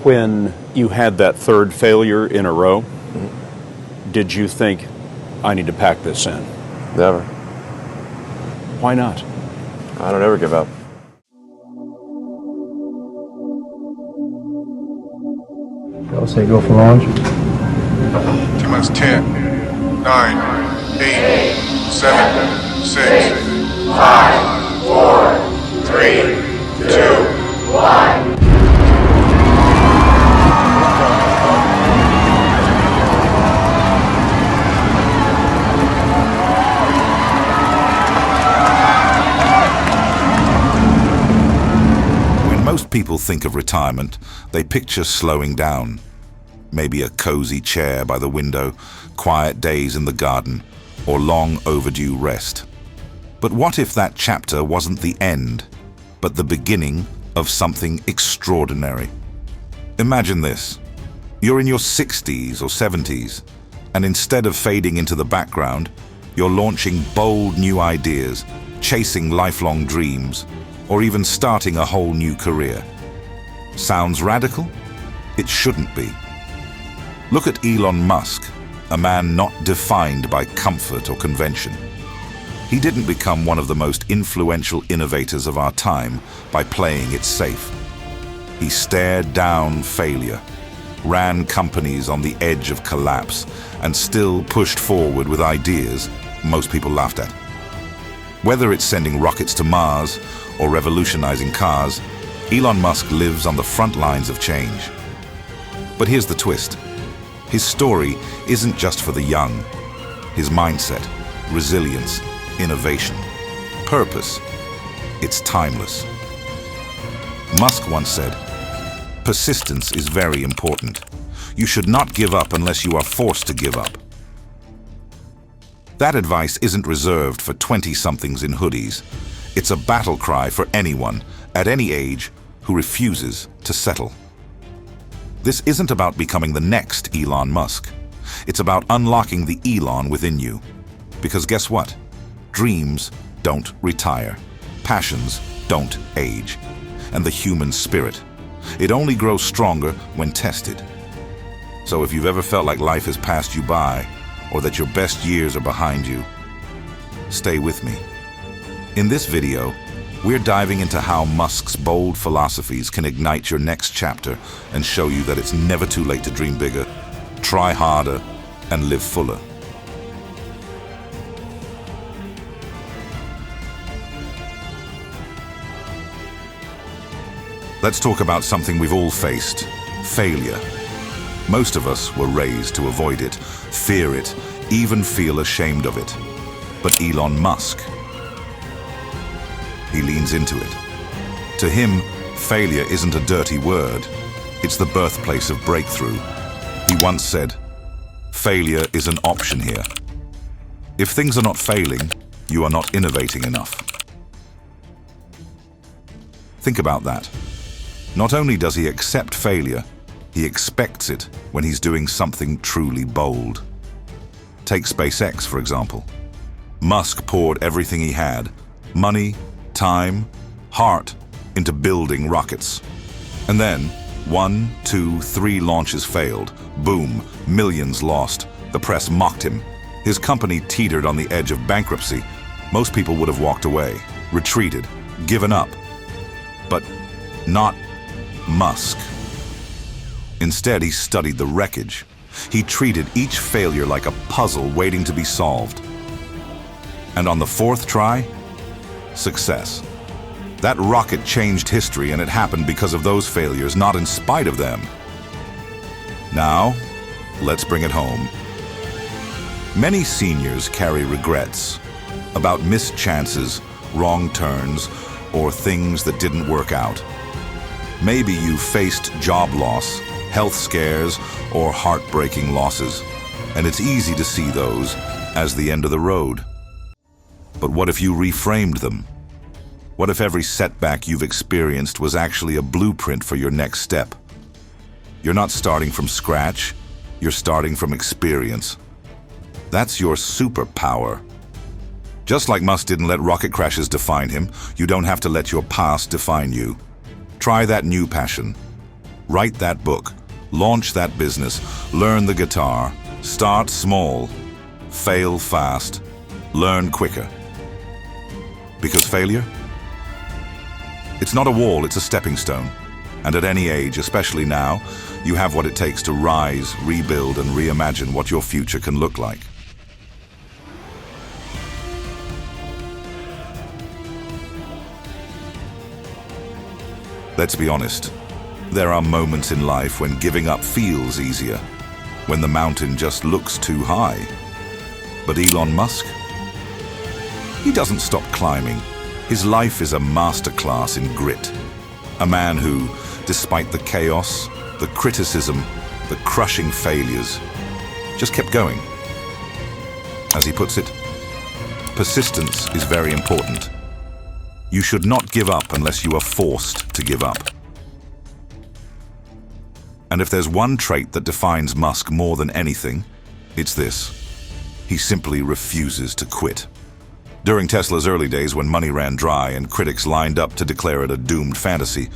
When you had that third failure in a row, did you think, I need to pack this in? Never. Why not? I don't ever give up. I'll say go for launch. T-minus 10, 9, 8, 7, 6, 5, 4, 3, 2, 1. Most people think of retirement, they picture slowing down. Maybe a cozy chair by the window, quiet days in the garden, or long overdue rest. But what if that chapter wasn't the end, but the beginning of something extraordinary? Imagine this. You're in your 60s or 70s, and instead of fading into the background, you're launching bold new ideas, chasing lifelong dreams, or even starting a whole new career. Sounds radical? It shouldn't be. Look at Elon Musk, a man not defined by comfort or convention. He didn't become one of the most influential innovators of our time by playing it safe. He stared down failure, ran companies on the edge of collapse, and still pushed forward with ideas most people laughed at. Whether it's sending rockets to Mars or revolutionizing cars, Elon Musk lives on the front lines of change. But here's the twist. His story isn't just for the young. His mindset, resilience, innovation, purpose, it's timeless. Musk once said, "Persistence is very important. You should not give up unless you are forced to give up." That advice isn't reserved for 20-somethings in hoodies. It's a battle cry for anyone, at any age, who refuses to settle. This isn't about becoming the next Elon Musk. It's about unlocking the Elon within you. Because guess what? Dreams don't retire. Passions don't age. And the human spirit, it only grows stronger when tested. So if you've ever felt like life has passed you by, or that your best years are behind you, stay with me. In this video, we're diving into how Musk's bold philosophies can ignite your next chapter and show you that it's never too late to dream bigger, try harder, and live fuller. Let's talk about something we've all faced: failure. Most of us were raised to avoid it, fear it, even feel ashamed of it. But Elon Musk, he leans into it. To him, failure isn't a dirty word. It's the birthplace of breakthrough. He once said, "Failure is an option here. If things are not failing, you are not innovating enough." Think about that. Not only does he accept failure, he expects it when he's doing something truly bold. Take SpaceX, for example. Musk poured everything he had, money, time, heart, into building rockets. And then, 1, 2, 3 launches failed. Boom, millions lost. The press mocked him. His company teetered on the edge of bankruptcy. Most people would have walked away, retreated, given up. But not Musk. Instead, he studied the wreckage. He treated each failure like a puzzle waiting to be solved. And on the 4th try, success. That rocket changed history, and it happened because of those failures, not in spite of them. Now, let's bring it home. Many seniors carry regrets about missed chances, wrong turns, or things that didn't work out. Maybe you faced job loss, health scares, or heartbreaking losses, and it's easy to see those as the end of the road. But what if you reframed them? What if every setback you've experienced was actually a blueprint for your next step? You're not starting from scratch, you're starting from experience. That's your superpower. Just like Musk didn't let rocket crashes define him, you don't have to let your past define you. Try that new passion. Write that book, launch that business, learn the guitar, start small, fail fast, learn quicker. Because failure? It's not a wall, it's a stepping stone. And at any age, especially now, you have what it takes to rise, rebuild, and reimagine what your future can look like. Let's be honest. There are moments in life when giving up feels easier, when the mountain just looks too high. But Elon Musk? He doesn't stop climbing. His life is a masterclass in grit. A man who, despite the chaos, the criticism, the crushing failures, just kept going. As he puts it, persistence is very important. You should not give up unless you are forced to give up. And if there's one trait that defines Musk more than anything, it's this. He simply refuses to quit. During Tesla's early days, when money ran dry and critics lined up to declare it a doomed fantasy,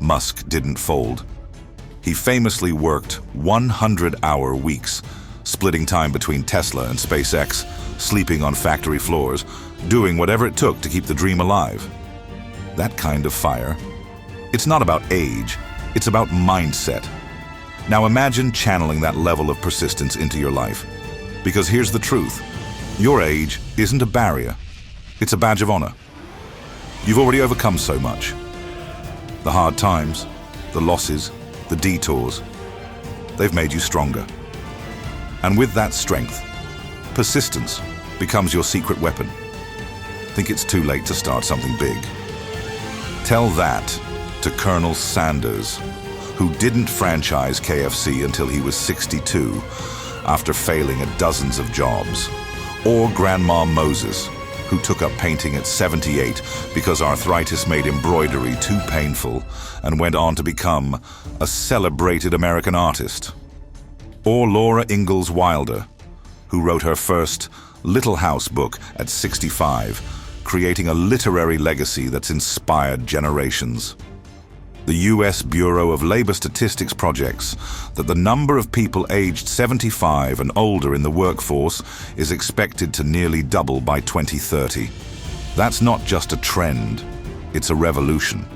Musk didn't fold. He famously worked 100-hour weeks, splitting time between Tesla and SpaceX, sleeping on factory floors, doing whatever it took to keep the dream alive. That kind of fire. It's not about age, it's about mindset. Now imagine channeling that level of persistence into your life. Because here's the truth. Your age isn't a barrier. It's a badge of honor. You've already overcome so much. The hard times, the losses, the detours, they've made you stronger. And with that strength, persistence becomes your secret weapon. Think it's too late to start something big? Tell that to Colonel Sanders, who didn't franchise KFC until he was 62 after failing at dozens of jobs. Or Grandma Moses, who took up painting at 78 because arthritis made embroidery too painful and went on to become a celebrated American artist. Or Laura Ingalls Wilder, who wrote her first Little House book at 65, creating a literary legacy that's inspired generations. The US Bureau of Labor Statistics projects that the number of people aged 75 and older in the workforce is expected to nearly double by 2030. That's not just a trend, it's a revolution.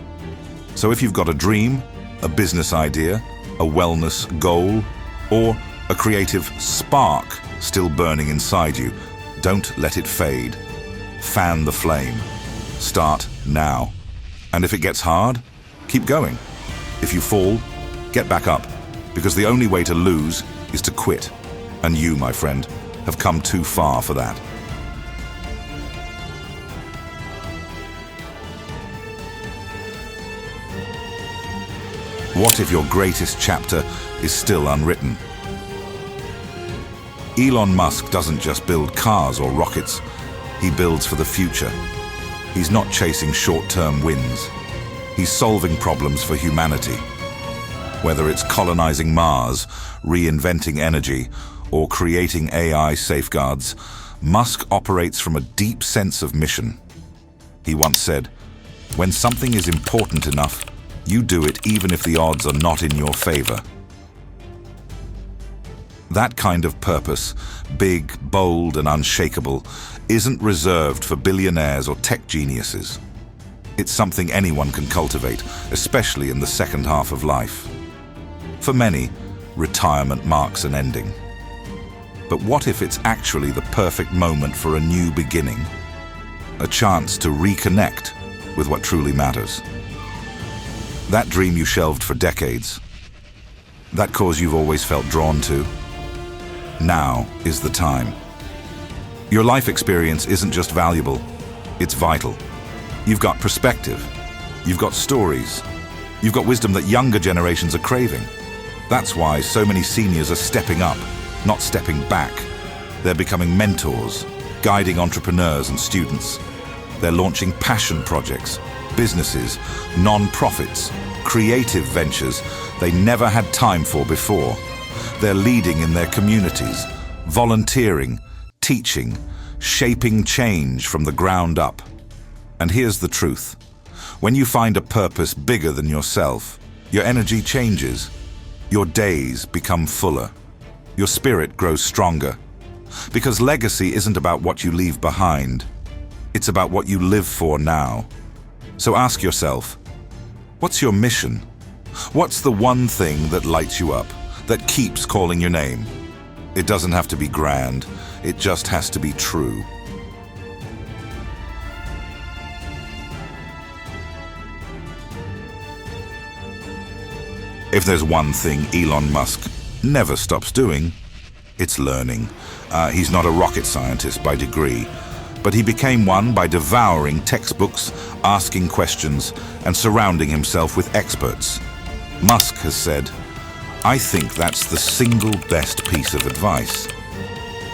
So if you've got a dream, a business idea, a wellness goal, or a creative spark still burning inside you, don't let it fade. Fan the flame. Start now. And if it gets hard, keep going. If you fall, get back up, because the only way to lose is to quit. And you, my friend, have come too far for that. What if your greatest chapter is still unwritten? Elon Musk doesn't just build cars or rockets, he builds for the future. He's not chasing short-term wins. He's solving problems for humanity. Whether it's colonizing Mars, reinventing energy, or creating AI safeguards, Musk operates from a deep sense of mission. He once said, "When something is important enough, you do it even if the odds are not in your favor." That kind of purpose, big, bold, and unshakable, isn't reserved for billionaires or tech geniuses. It's something anyone can cultivate, especially in the second half of life. For many, retirement marks an ending. But what if it's actually the perfect moment for a new beginning? A chance to reconnect with what truly matters. That dream you shelved for decades, that cause you've always felt drawn to, now is the time. Your life experience isn't just valuable, it's vital. You've got perspective, you've got stories, you've got wisdom that younger generations are craving. That's why so many seniors are stepping up, not stepping back. They're becoming mentors, guiding entrepreneurs and students. They're launching passion projects, businesses, non-profits, creative ventures they never had time for before. They're leading in their communities, volunteering, teaching, shaping change from the ground up. And here's the truth. When you find a purpose bigger than yourself, Your energy changes. Your days become fuller. Your spirit grows stronger. Because legacy isn't about what you leave behind. It's about what you live for now. So ask yourself, what's your mission? What's the one thing that lights you up, that keeps calling your name? It doesn't have to be grand. It just has to be true. If there's one thing Elon Musk never stops doing, it's learning. He's not a rocket scientist by degree, but he became one by devouring textbooks, asking questions, and surrounding himself with experts. Musk has said, "I think that's the single best piece of advice.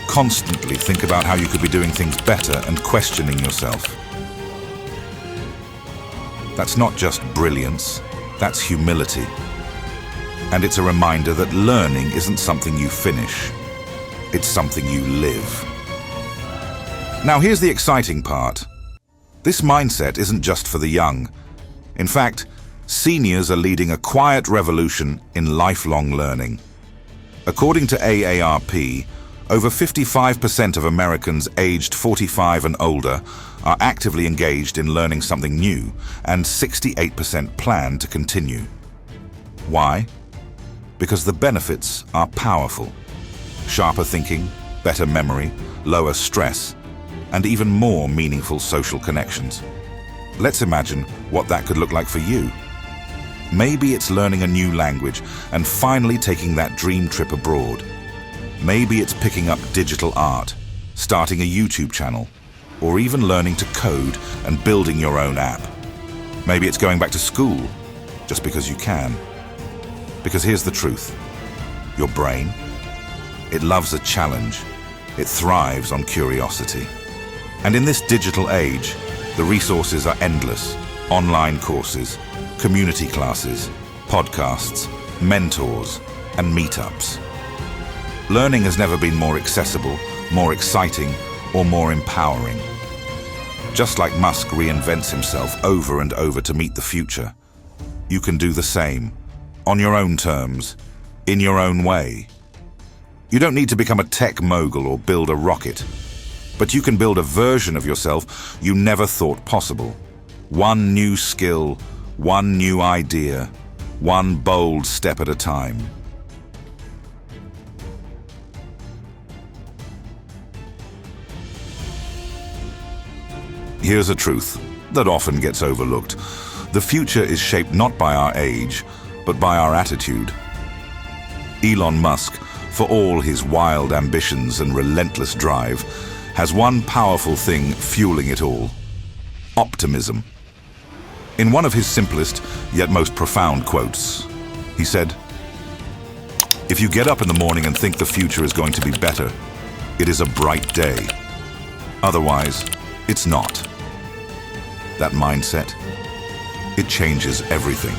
Constantly think about how you could be doing things better and questioning yourself." That's not just brilliance, that's humility. And it's a reminder that learning isn't something you finish, it's something you live. Now here's the exciting part. This mindset isn't just for the young. In fact, seniors are leading a quiet revolution in lifelong learning. According to AARP, over 55% of Americans aged 45 and older are actively engaged in learning something new, and 68% plan to continue. Why? Because the benefits are powerful. Sharper thinking, better memory, lower stress, and even more meaningful social connections. Let's imagine what that could look like for you. Maybe it's learning a new language and finally taking that dream trip abroad. Maybe it's picking up digital art, starting a YouTube channel, or even learning to code and building your own app. Maybe it's going back to school, just because you can. Because here's the truth. Your brain, it loves a challenge. It thrives on curiosity. And in this digital age, the resources are endless. Online courses, community classes, podcasts, mentors, and meetups. Learning has never been more accessible, more exciting, or more empowering. Just like Musk reinvents himself over and over to meet the future, you can do the same, on your own terms, in your own way. You don't need to become a tech mogul or build a rocket, but you can build a version of yourself you never thought possible. One new skill, one new idea, one bold step at a time. Here's a truth that often gets overlooked. The future is shaped not by our age, but by our attitude. Elon Musk, for all his wild ambitions and relentless drive, has one powerful thing fueling it all: optimism. In one of his simplest yet most profound quotes, he said, "If you get up in the morning and think the future is going to be better, it is a bright day. Otherwise, it's not." That mindset, it changes everything.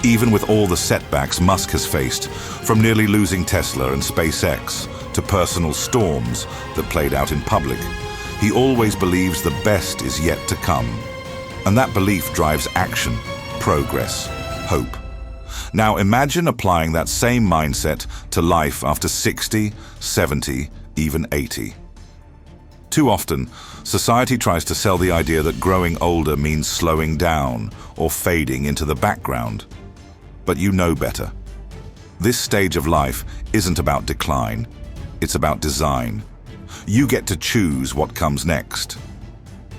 Even with all the setbacks Musk has faced, from nearly losing Tesla and SpaceX to personal storms that played out in public, he always believes the best is yet to come. And that belief drives action, progress, hope. Now imagine applying that same mindset to life after 60, 70, even 80. Too often, society tries to sell the idea that growing older means slowing down or fading into the background. But you know better. This stage of life isn't about decline, it's about design. You get to choose what comes next.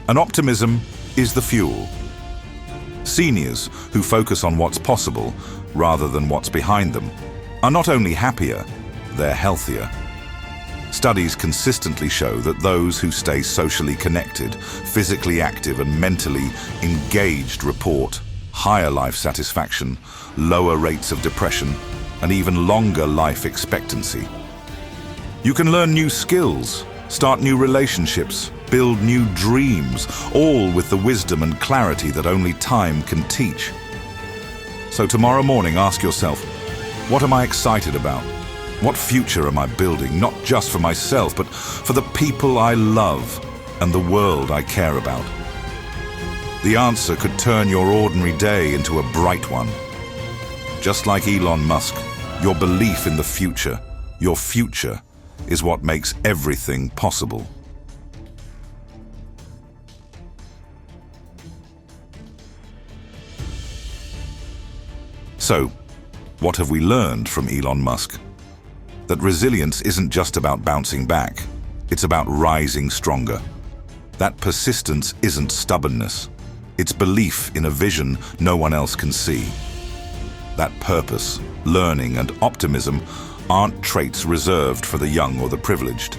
And optimism is the fuel. Seniors who focus on what's possible rather than what's behind them are not only happier, they're healthier. Studies consistently show that those who stay socially connected, physically active, and mentally engaged report higher life satisfaction, lower rates of depression, and even longer life expectancy. You can learn new skills, start new relationships, build new dreams, all with the wisdom and clarity that only time can teach. So tomorrow morning, ask yourself, what am I excited about? What future am I building, not just for myself, but for the people I love and the world I care about? The answer could turn your ordinary day into a bright one. Just like Elon Musk, your belief in the future, your future, is what makes everything possible. So, what have we learned from Elon Musk? That resilience isn't just about bouncing back, it's about rising stronger. That persistence isn't stubbornness, it's belief in a vision no one else can see. That purpose, learning, and optimism aren't traits reserved for the young or the privileged.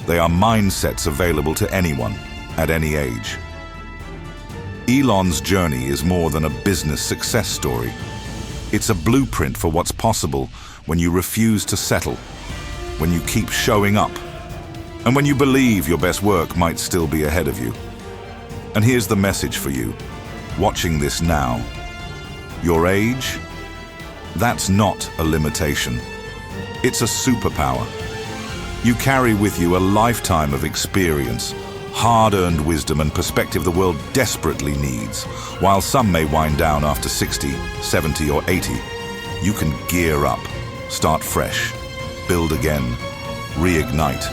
They are mindsets available to anyone, at any age. Elon's journey is more than a business success story. It's a blueprint for what's possible when you refuse to settle, when you keep showing up, and when you believe your best work might still be ahead of you. And here's the message for you, watching this now. Your age? That's not a limitation. It's a superpower. You carry with you a lifetime of experience, hard-earned wisdom and perspective the world desperately needs. While some may wind down after 60, 70 or 80, you can gear up, start fresh, build again, reignite.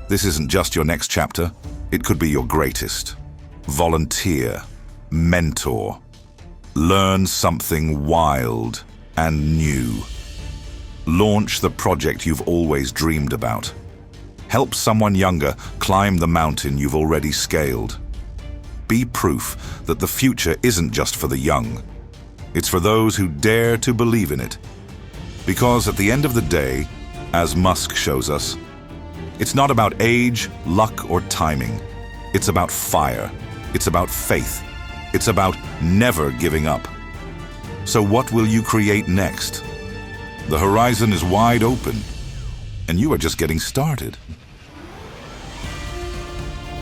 This isn't just your next chapter, it could be your greatest. Volunteer, mentor, learn something wild and new. Launch the project you've always dreamed about. Help someone younger climb the mountain you've already scaled. Be proof that the future isn't just for the young. It's for those who dare to believe in it. Because at the end of the day, as Musk shows us, it's not about age, luck, or timing. It's about fire. It's about faith. It's about never giving up. So what will you create next? The horizon is wide open, and you are just getting started.